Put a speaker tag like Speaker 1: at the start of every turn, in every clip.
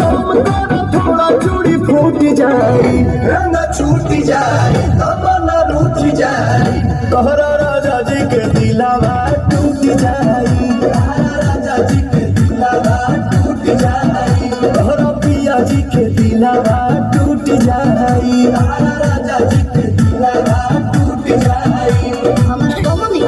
Speaker 1: थोड़ा चूड़ी फूट जाई रंग छूट जाए तमन्ना रूठ जाए तोहरा राजा जी के दिलावा टूट जाई राजा जी के दिलावा टूट जाई तोहरा पिया जी के दिलावा टूट जाई राजा जी के दिलावा टूट जाई
Speaker 2: हमारा कमोनी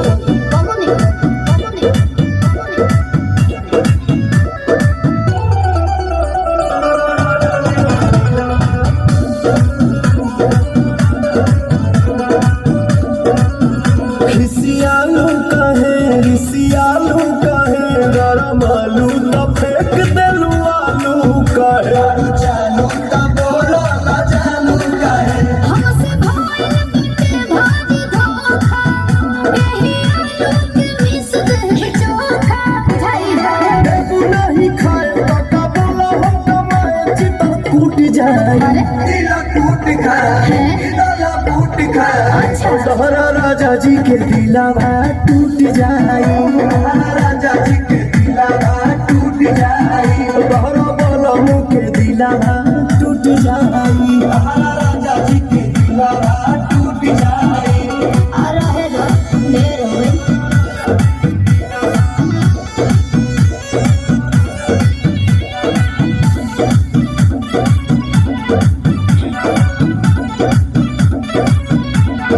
Speaker 1: रिसियालू कहे गरमालू न फेंक देलू आलू कहे चालू त बोलो न जानू कहे
Speaker 2: हमसे भाई बटे भाजी धोखा यही आलू के मिस दे चोखा जाई है
Speaker 1: देबू नहीं खाए का बोलो हम कमाए चिता टूट जाए दिल टूट खाए दिल टूट खाए तोहरा राजा जी के दिलावा टूट जाए राजा जी के दिलावा टूट जाए तोहरा बोलमू के दिलावा टूट जाए राजा जी के दिलावा टूट जाए
Speaker 2: आ रहे दो देर हो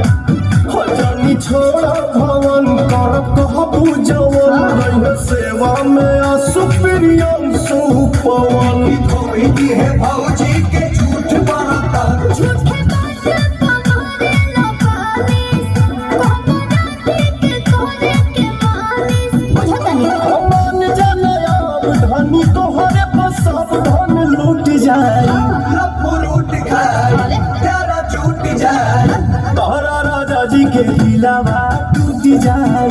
Speaker 2: गई
Speaker 1: छोड़ा भवन कर कहबू जवन रह सेवा में सुप्रियम सुपवन कोई भी है भौजी के झूठ बरता
Speaker 2: झूठे बात तुम्हारे लपाली कमराती के तोरे के मालिस बुझता नहीं
Speaker 1: मन जनयाब धनी तोहरे पर सब धन लूट जाए लूट खाए प्यारा छूट जाए तोहरा राजा जी के दिलावा टूट जाए